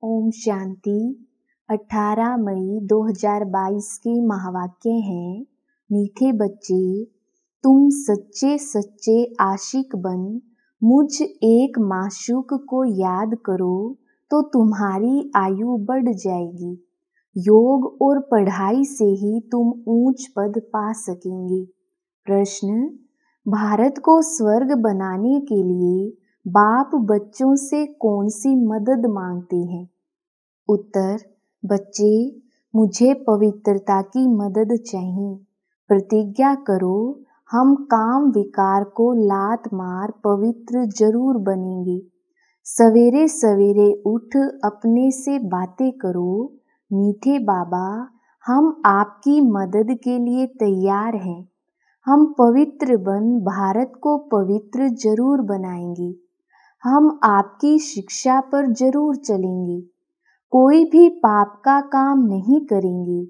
ओम शांति। 18 मई 2022 के महावाक्य हैं, मीठे बच्चे, तुम सच्चे सच्चे आशिक बन मुझ एक माशूक को याद करो तो तुम्हारी आयु बढ़ जाएगी। योग और पढ़ाई से ही तुम ऊंच पद पा सकेंगे। प्रश्न: भारत को स्वर्ग बनाने के लिए बाप बच्चों से कौन सी मदद मांगते हैं? उत्तर: बच्चे, मुझे पवित्रता की मदद चाहिए। प्रतिज्ञा करो, हम काम विकार को लात मार पवित्र जरूर बनेंगे। सवेरे सवेरे उठ अपने से बातें करो, मीठे बाबा, हम आपकी मदद के लिए तैयार हैं। हम पवित्र बन भारत को पवित्र जरूर बनाएंगे। हम आपकी शिक्षा पर जरूर चलेंगे। कोई भी पाप का काम नहीं करेंगे।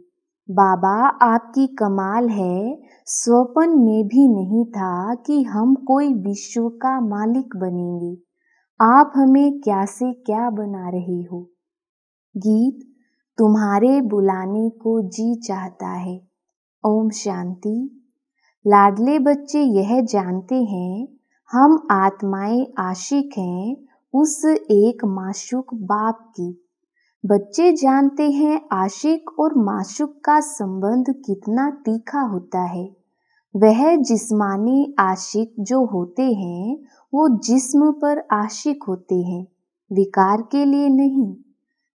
बाबा, आपकी कमाल है, स्वप्न में भी नहीं था कि हम कोई विश्व का मालिक बनेंगे। आप हमें क्या से क्या बना रहे हो। गीत: तुम्हारे बुलाने को जी चाहता है। ओम शांति। लाडले बच्चे यह जानते हैं, हम आत्माएं आशिक हैं उस एक माशूक बाप की। बच्चे जानते हैं आशिक और माशूक का संबंध कितना तीखा होता है। वह जिस्मानी आशिक जो होते हैं वो जिस्म पर आशिक होते हैं, विकार के लिए नहीं।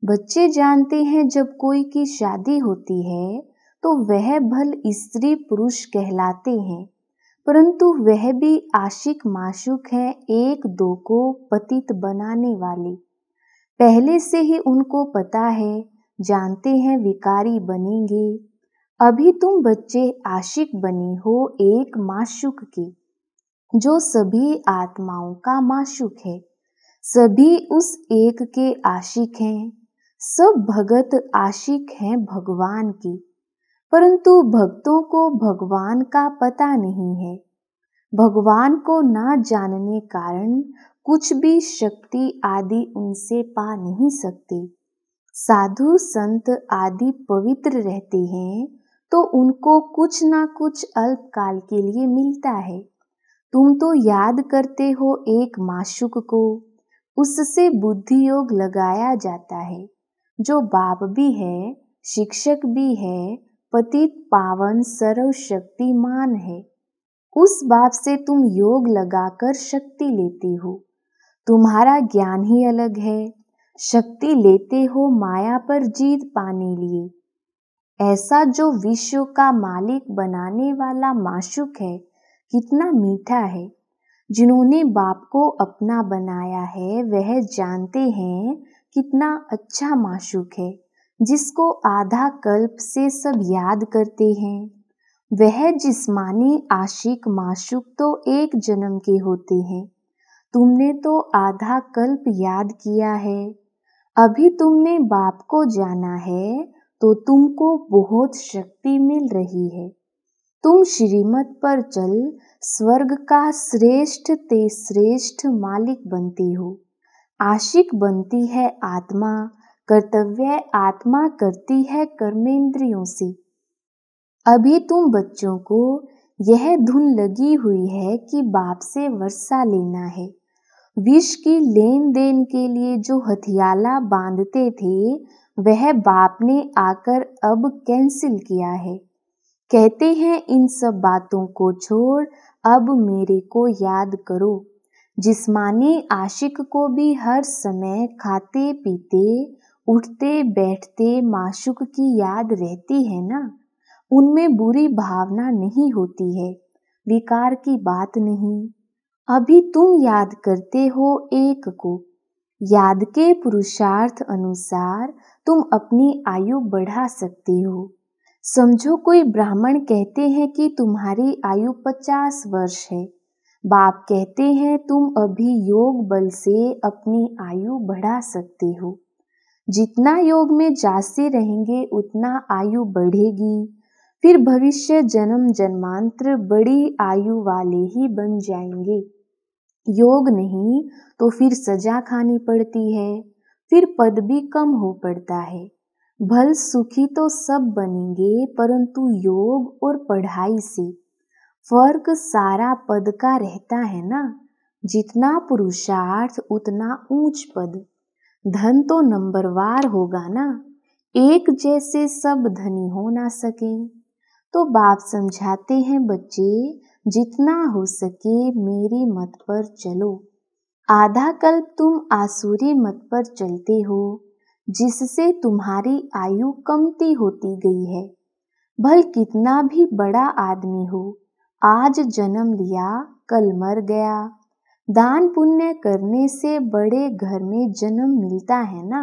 बच्चे जानते हैं जब कोई की शादी होती है तो वह भल स्त्री पुरुष कहलाते हैं, परंतु वह भी आशिक माशूक हैं, एक दो को पतित बनाने वाले। पहले से ही उनको पता है, जानते हैं विकारी बनेंगे। अभी तुम बच्चे आशिक बने हो एक माशूक के, जो सभी आत्माओं का माशूक है। सभी उस एक के आशिक हैं। सब भगत आशिक हैं भगवान की, परंतु भक्तों को भगवान का पता नहीं है। भगवान को ना जानने कारण कुछ भी शक्ति आदि उनसे पा नहीं सकते। साधु संत आदि पवित्र रहते हैं तो उनको कुछ ना कुछ अल्पकाल के लिए मिलता है। तुम तो याद करते हो एक माशूक को, उससे बुद्धि योग लगाया जाता है, जो बाप भी है, शिक्षक भी है, पतित पावन सर्वशक्तिमान है। उस बाप से तुम योग लगाकर शक्ति लेते हो। तुम्हारा ज्ञान ही अलग है। शक्ति लेते हो माया पर जीत पाने लिए। ऐसा जो विश्व का मालिक बनाने वाला माशूक है, कितना मीठा है। जिन्होंने बाप को अपना बनाया है वह जानते हैं कितना अच्छा माशूक है, जिसको आधा कल्प से सब याद करते हैं। वह जिस्मानी आशिक माशूक तो एक जन्म के होते हैं। तुमने तो आधा कल्प याद किया है। अभी तुमने बाप को जाना है तो तुमको बहुत शक्ति मिल रही है। तुम श्रीमत पर चल स्वर्ग का श्रेष्ठ ते श्रेष्ठ मालिक बनते हो। आशिक बनती है आत्मा, कर्तव्य आत्मा करती है कर्मेंद्रियों से। अभी तुम बच्चों को यह धुन लगी हुई है कि बाप से वर्षा लेना है। विष की लेन देन के लिए जो हथियाला बांधते थे वह बाप ने आकर अब कैंसिल किया है। कहते हैं इन सब बातों को छोड़ अब मेरे को याद करो। जिस्मानी आशिक को भी हर समय खाते पीते उठते बैठते माशूक की याद रहती है ना। उनमें बुरी भावना नहीं होती है, विकार की बात नहीं। अभी तुम याद करते हो एक को। याद के पुरुषार्थ अनुसार तुम अपनी आयु बढ़ा सकते हो। समझो कोई ब्राह्मण कहते हैं कि तुम्हारी आयु 50 वर्ष है। बाप कहते हैं तुम अभी योग बल से अपनी आयु बढ़ा सकते हो। जितना योग में जाते रहेंगे उतना आयु बढ़ेगी। फिर भविष्य जन्म जन्मांतर बड़ी आयु वाले ही बन जाएंगे। योग नहीं तो फिर सजा खानी पड़ती है। फिर पद भी कम हो पड़ता है। भल सुखी तो सब बनेंगे, परंतु योग और पढ़ाई से फर्क सारा पद का रहता है ना। जितना पुरुषार्थ उतना ऊंच पद। धन तो नंबरवार होगा ना, एक जैसे सब धनी हो ना सके। तो बाप समझाते हैं, बच्चे जितना हो सके मेरी मत पर चलो। आधा कल्प तुम आसुरी मत पर चलते हो, जिससे तुम्हारी आयु कमती होती गई है। भल कितना भी बड़ा आदमी हो, आज जन्म लिया कल मर गया। दान पुण्य करने से बड़े घर में जन्म मिलता है ना।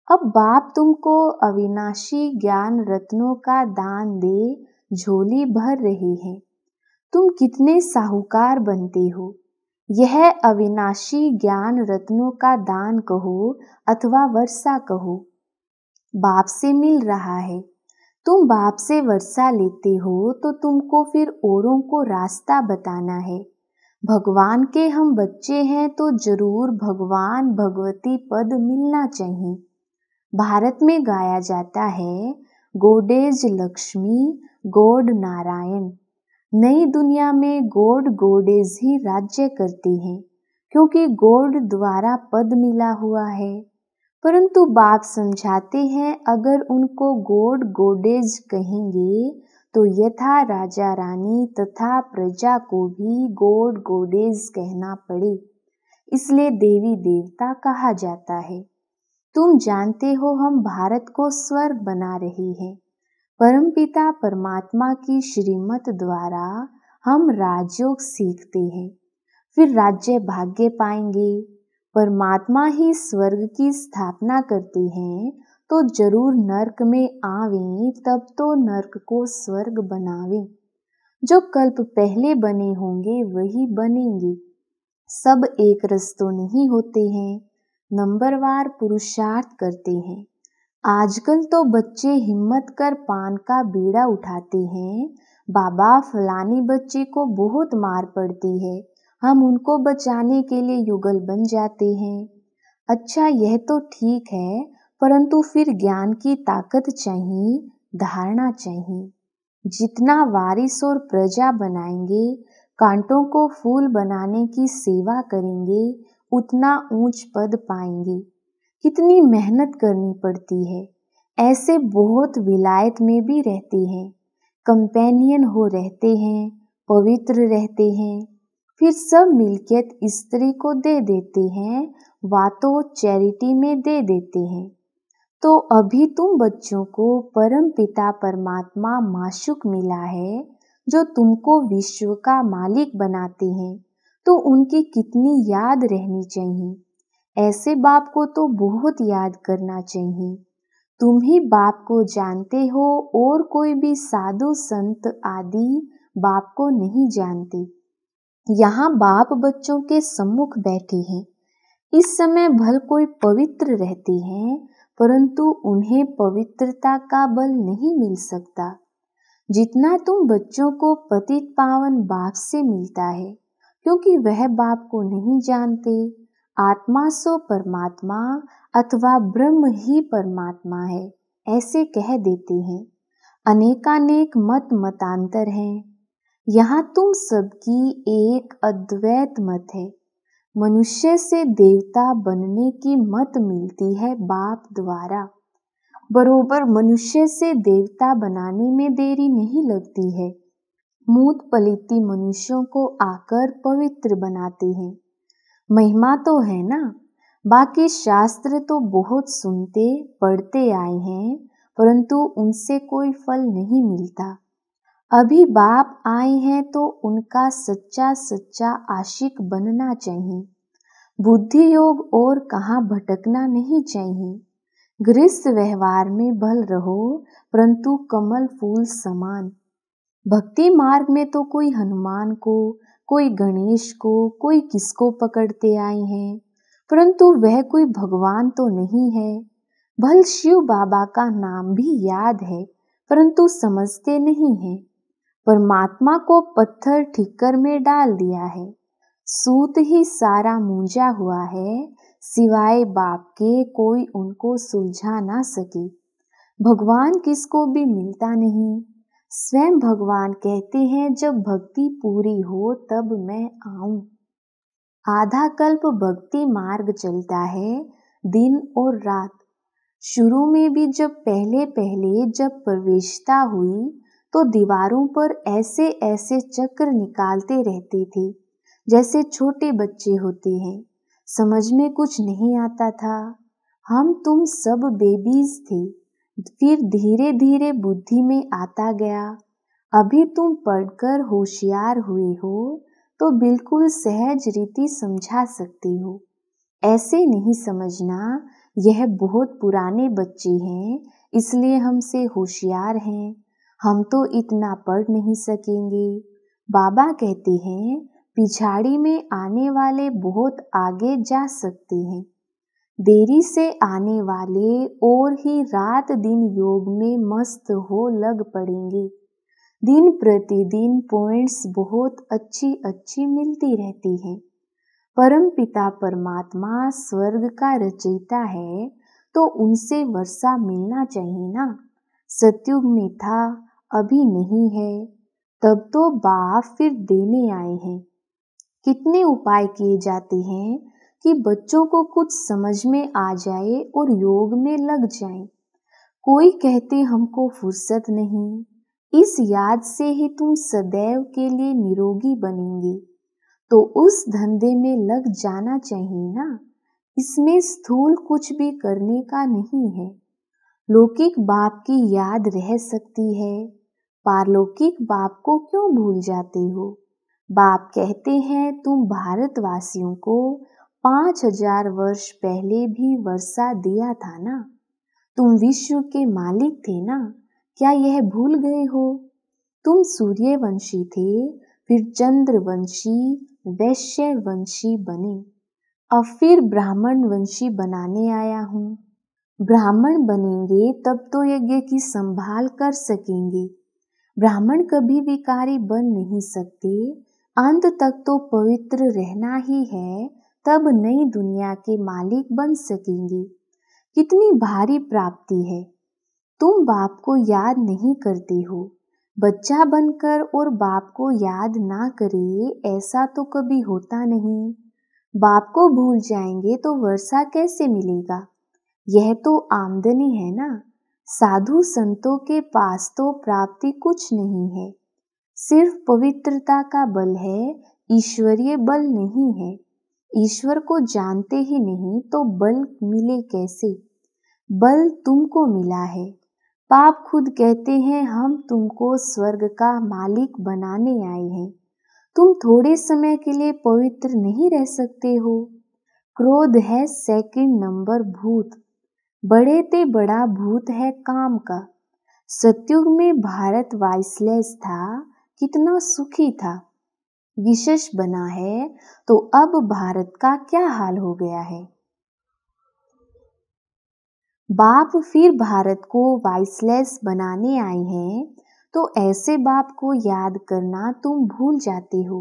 अब बाप तुमको अविनाशी ज्ञान रत्नों का दान दे झोली भर रही है। तुम कितने साहूकार बनते हो। यह अविनाशी ज्ञान रत्नों का दान कहो अथवा वर्षा कहो, बाप से मिल रहा है। तुम बाप से वर्षा लेते हो तो तुमको फिर औरों को रास्ता बताना है। भगवान के हम बच्चे हैं तो जरूर भगवान भगवती पद मिलना चाहिए। भारत में गाया जाता है, गोडेज लक्ष्मी गॉड नारायण। नई दुनिया में गॉड गोडेज ही राज्य करते हैं, क्योंकि गॉड द्वारा पद मिला हुआ है। परंतु बाप समझाते हैं, अगर उनको गॉड गोडेज कहेंगे तो यथा राजा रानी तथा प्रजा को भी गॉड गोडेज कहना पड़े, इसलिए देवी देवता कहा जाता है। तुम जानते हो हम भारत को स्वर्ग बना रहे हैं। परमपिता परमात्मा की श्रीमत द्वारा हम राजयोग सीखते हैं, फिर राज्य भाग्य पाएंगे। परमात्मा ही स्वर्ग की स्थापना करते हैं तो जरूर नरक में आवे, तब तो नरक को स्वर्ग बनावे। जो कल्प पहले बने होंगे वही बनेंगे। सब एक रस तो नहीं होते हैं, नंबरवार पुरुषार्थ करते हैं। आजकल तो बच्चे हिम्मत कर पान का बीड़ा उठाते हैं। बाबा फलानी बच्चे को बहुत मार पड़ती है, हम उनको बचाने के लिए युगल बन जाते हैं। अच्छा यह तो ठीक है, परंतु फिर ज्ञान की ताकत चाहिए, धारणा चाहिए। जितना वारिस और प्रजा बनाएंगे, कांटों को फूल बनाने की सेवा करेंगे, उतना ऊंच पद पाएंगे। कितनी मेहनत करनी पड़ती है। ऐसे बहुत विलायत में भी रहते हैं, कंपेनियन हो रहते हैं, पवित्र रहते हैं, फिर सब मिल्कियत स्त्री को दे देते हैं, वातों चैरिटी में दे देते हैं। तो अभी तुम बच्चों को परम पिता परमात्मा माशुक मिला है, जो तुमको विश्व का मालिक बनाते हैं, तो उनकी कितनी याद रहनी चाहिए। ऐसे बाप को तो बहुत याद करना चाहिए। तुम ही बाप को जानते हो और कोई भी साधु संत आदि बाप को नहीं जानते। यहाँ बाप बच्चों के सम्मुख बैठे हैं। इस समय भल कोई पवित्र रहते हैं, परंतु उन्हें पवित्रता का बल नहीं मिल सकता जितना तुम बच्चों को पतित पावन बाप से मिलता है, क्योंकि वह बाप को नहीं जानते। आत्मा सो परमात्मा अथवा ब्रह्म ही परमात्मा है, ऐसे कह देते हैं। अनेकानेक मत मतांतर हैं। यहाँ तुम सबकी एक अद्वैत मत है। मनुष्य से देवता बनने की मत मिलती है बाप द्वारा। बरोबर मनुष्य से देवता बनाने में देरी नहीं लगती है। मूत पलिती मनुष्यों को आकर पवित्र बनाते हैं। महिमा तो है ना। बाकी शास्त्र तो बहुत सुनते पढ़ते आए हैं, परंतु उनसे कोई फल नहीं मिलता। अभी बाप आए हैं तो उनका सच्चा सच्चा आशिक बनना चाहिए। बुद्धि योग और कहाँ भटकना नहीं चाहिए। गृहस्थ व्यवहार में बल रहो, परंतु कमल फूल समान। भक्ति मार्ग में तो कोई हनुमान को, कोई गणेश को, कोई किसको पकड़ते आए हैं, परंतु वह कोई भगवान तो नहीं है। भल शिव बाबा का नाम भी याद है, परंतु समझते नहीं हैं। परमात्मा को पत्थर ठिक्कर में डाल दिया है। सूत ही सारा मूंजा हुआ है, सिवाय बाप के कोई उनको सुलझा ना सके। भगवान किसको भी मिलता नहीं। स्वयं भगवान कहते हैं जब भक्ति पूरी हो तब मैं आऊं। आधा कल्प भक्ति मार्ग चलता है दिन और रात। शुरू में भी जब पहले जब प्रवेशता हुई तो दीवारों पर ऐसे ऐसे चक्र निकालते रहते थे जैसे छोटे बच्चे होते हैं। समझ में कुछ नहीं आता था। हम तुम सब बेबीज थे। फिर धीरे धीरे बुद्धि में आता गया। अभी तुम पढ़कर होशियार हुए हो तो बिल्कुल सहज रीति समझा सकते हो। ऐसे नहीं समझना यह बहुत पुराने बच्चे हैं इसलिए हमसे होशियार हैं, हम तो इतना पढ़ नहीं सकेंगे। बाबा कहते हैं पिछाड़ी में आने वाले बहुत आगे जा सकते हैं। देरी से आने वाले और ही रात दिन योग में मस्त हो लग पड़ेंगे। दिन प्रतिदिन पॉइंट्स बहुत अच्छी मिलती रहती हैं। परम पिता परमात्मा स्वर्ग का रचयिता है तो उनसे वर्षा मिलना चाहिए ना। सतयुग में था, अभी नहीं है, तब तो बाप फिर देने आए हैं। कितने उपाय किए जाते हैं कि बच्चों को कुछ समझ में आ जाए और योग में लग जाए। कोई कहते हमको फुर्सत नहीं। इस याद से ही तुम सदैव के लिए निरोगी बनेंगे तो उस धंधे में लग जाना चाहिए ना। इसमें स्थूल कुछ भी करने का नहीं है। लौकिक बाप की याद रह सकती है, पारलौकिक बाप को क्यों भूल जाते हो। बाप कहते हैं तुम भारतवासियों को 5000 वर्ष पहले भी वर्षा दिया था ना। तुम विश्व के मालिक थे ना, क्या यह भूल गए हो। तुम सूर्यवंशी थे, फिर चंद्रवंशी, वैश्यवंशी बने, अब फिर ब्राह्मण वंशी बनाने आया हूँ। ब्राह्मण बनेंगे तब तो यज्ञ की संभाल कर सकेंगे। ब्राह्मण कभी विकारी बन नहीं सकते। अंत तक तो पवित्र रहना ही है, तब नई दुनिया के मालिक बन सकेंगे। कितनी भारी प्राप्ति है। तुम बाप को याद नहीं करते हो। बच्चा बनकर और बाप को याद ना करे ऐसा तो कभी होता नहीं। बाप को भूल जाएंगे तो वर्षा कैसे मिलेगा। यह तो आमदनी है ना। साधु संतों के पास तो प्राप्ति कुछ नहीं है, सिर्फ पवित्रता का बल है, ईश्वरीय बल नहीं है। ईश्वर को जानते ही नहीं तो बल मिले कैसे। बल तुमको मिला है। पाप खुद कहते हैं हम तुमको स्वर्ग का मालिक बनाने आए हैं। तुम थोड़े समय के लिए पवित्र नहीं रह सकते हो। क्रोध है सेकंड नंबर भूत, बड़े ते बड़ा भूत है काम का। सतयुग में भारत वाइसलेस था, कितना सुखी था। विशेष बना है तो अब भारत का क्या हाल हो गया है। बाप फिर भारत को वाइसलेस बनाने आए हैं तो ऐसे बाप को याद करना तुम भूल जाते हो।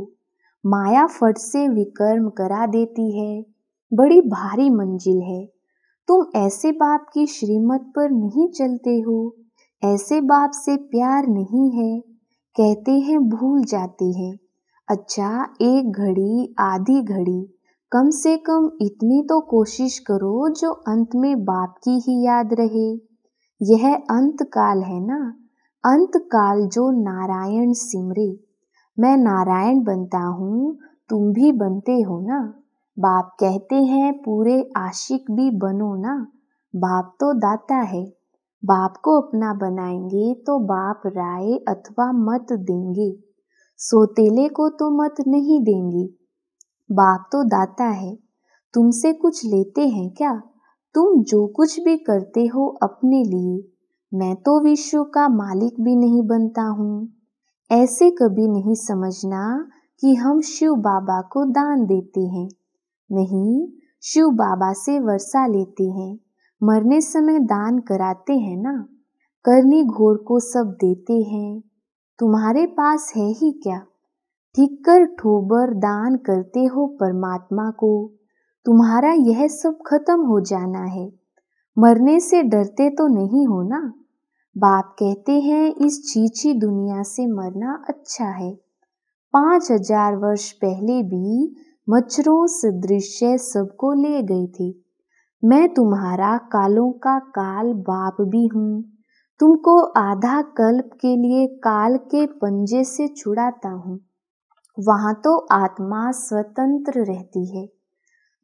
माया फट से विकर्म करा देती है, बड़ी भारी मंजिल है। तुम ऐसे बाप की श्रीमत पर नहीं चलते हो। ऐसे बाप से प्यार नहीं है, कहते हैं भूल जाते हैं। अच्छा, एक घड़ी आधी घड़ी, कम से कम इतनी तो कोशिश करो जो अंत में बाप की ही याद रहे। यह अंत काल है ना। अंत काल जो नारायण सिमरे। मैं नारायण बनता हूँ, तुम भी बनते हो ना। बाप कहते हैं पूरे आशिक भी बनो ना। बाप तो दाता है। बाप को अपना बनाएंगे तो बाप राय अथवा मत देंगे। सोतेले को तो मत नहीं देंगे। बाप तो दाता है। तुमसे कुछ लेते हैं क्या। तुम जो कुछ भी करते हो अपने लिए। मैं तो विश्व का मालिक भी नहीं बनता हूँ। ऐसे कभी नहीं समझना कि हम शिव बाबा को दान देते हैं। नहीं, शिव बाबा से वर्षा लेते हैं। मरने समय दान कराते हैं ना। करनी घोर को सब देते हैं। तुम्हारे पास है ही क्या। ठीक कर ठोबर दान करते हो परमात्मा को। तुम्हारा यह सब खत्म हो जाना है। मरने से डरते तो नहीं हो ना? बाप कहते हैं इस छीछी दुनिया से मरना अच्छा है। 5000 वर्ष पहले भी मच्छरों सदृश सबको ले गई थी। मैं तुम्हारा कालों का काल बाप भी हूँ। तुमको आधा कल्प के लिए काल के पंजे से छुड़ाता हूँ। वहां तो आत्मा स्वतंत्र रहती है।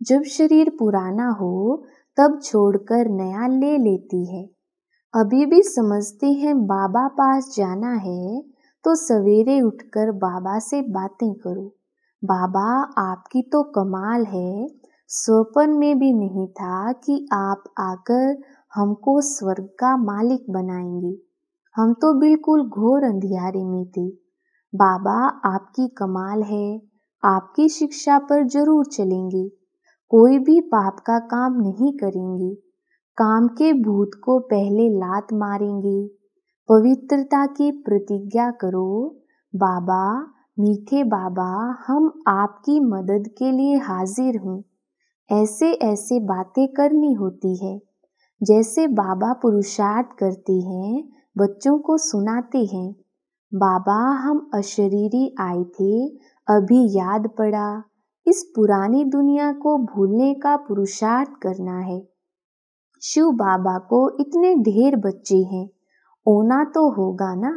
जब शरीर पुराना हो तब छोड़कर नया ले लेती है। अभी भी समझते हैं बाबा पास जाना है तो सवेरे उठकर बाबा से बातें करो। बाबा आपकी तो कमाल है, स्वप्न में भी नहीं था कि आप आकर हमको स्वर्ग का मालिक बनाएंगे। हम तो बिल्कुल घोर अंधियारे में थे। बाबा आपकी कमाल है, आपकी शिक्षा पर जरूर चलेंगे। कोई भी पाप का काम नहीं करेंगे। काम के भूत को पहले लात मारेंगे। पवित्रता की प्रतिज्ञा करो। बाबा, मीठे बाबा, हम आपकी मदद के लिए हाजिर हूँ। ऐसे ऐसे बातें करनी होती है जैसे बाबा पुरुषार्थ करते हैं, बच्चों को सुनाते हैं। बाबा, हम अशरीरी आए थे, अभी याद पड़ा। इस पुरानी दुनिया को भूलने का पुरुषार्थ करना है। शिव बाबा को इतने ढेर बच्चे हैं, ओना तो होगा ना?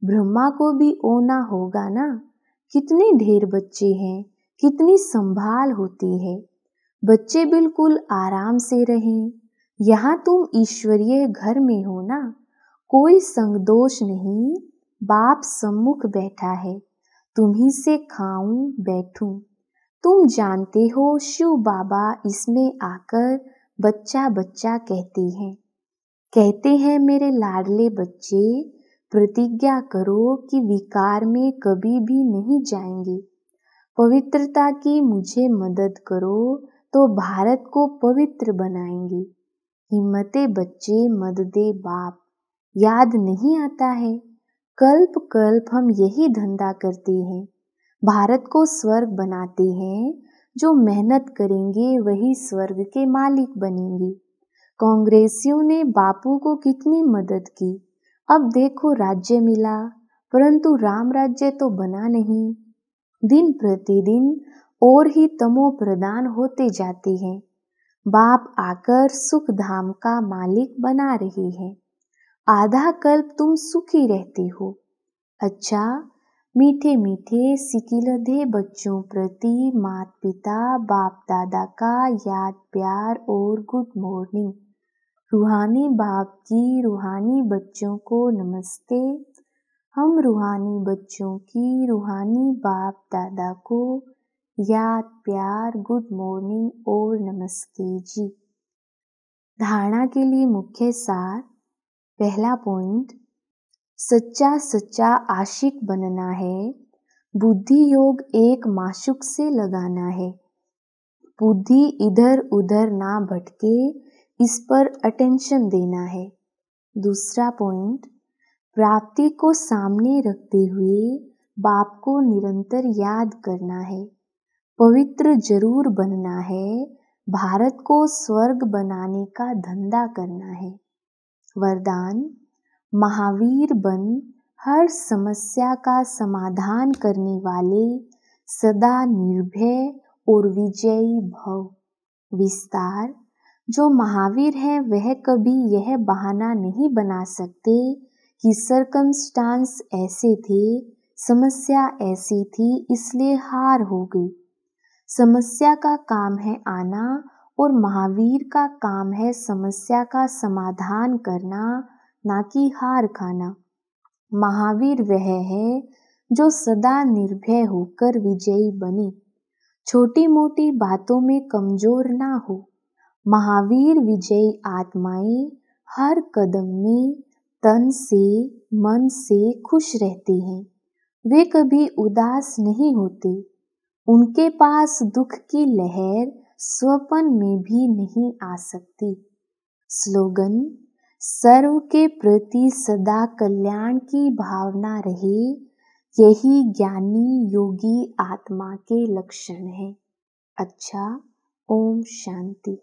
ब्रह्मा को भी ओना होगा ना? कितने ढेर बच्चे हैं, कितनी संभाल होती है। बच्चे बिल्कुल आराम से रहें। यहाँ तुम ईश्वरीय घर में हो ना? कोई संग दोष नहीं। बाप सम्मुख बैठा है, तुम्ही से खाऊं बैठूं। तुम जानते हो शिव बाबा इसमें आकर बच्चा बच्चा कहते हैं मेरे लाडले बच्चे, प्रतिज्ञा करो कि विकार में कभी भी नहीं जाएंगे। पवित्रता की मुझे मदद करो तो भारत को पवित्र बनाएंगे। हिम्मते बच्चे, मद दे बाप। याद नहीं आता है? कल्प कल्प हम यही धंधा करते हैं। भारत को स्वर्ग बनाते हैं। जो मेहनत करेंगे वही स्वर्ग के मालिक बनेंगे। कांग्रेसियों ने बापू को कितनी मदद की। अब देखो राज्य मिला, परंतु राम राज्य तो बना नहीं। दिन प्रतिदिन और ही तमो प्रदान होते जाते हैं। बाप आकर सुख धाम का मालिक बना रहे हैं। आधा कल्प तुम सुखी रहते हो। अच्छा, मीठे मीठे सिकिलधे बच्चों प्रति माता पिता बाप दादा का याद प्यार और गुड मॉर्निंग। रूहानी बाप की रूहानी बच्चों को नमस्ते। हम रूहानी बच्चों की रूहानी बाप दादा को याद प्यार गुड मॉर्निंग और नमस्ते जी। धारणा के लिए मुख्य सार। पहला पॉइंट, सच्चा सच्चा आशिक बनना है। बुद्धि योग एक माशुक से लगाना है। बुद्धि इधर उधर ना भटके, इस पर अटेंशन देना है। दूसरा पॉइंट, प्राप्ति को सामने रखते हुए बाप को निरंतर याद करना है। पवित्र जरूर बनना है। भारत को स्वर्ग बनाने का धंधा करना है। वरदान, महावीर बन हर समस्या का समाधान करने वाले, सदा निर्भय और विजयी भव। विस्तार, जो महावीर हैं वह कभी यह बहाना नहीं बना सकते कि सर्कमस्टांस ऐसे थे, समस्या ऐसी थी इसलिए हार हो गई। समस्या का काम है आना और महावीर का काम है समस्या का समाधान करना, ना कि हार खाना। महावीर वह है जो सदा निर्भय होकर विजयी बने, छोटी मोटी बातों में कमजोर ना हो। महावीर विजयी आत्माएं हर कदम में तन से मन से खुश रहते हैं। वे कभी उदास नहीं होते। उनके पास दुख की लहर स्वप्न में भी नहीं आ सकती। स्लोगन, सर्व के प्रति सदा कल्याण की भावना रहे, यही ज्ञानी योगी आत्मा के लक्षण हैं। अच्छा, ओम शांति।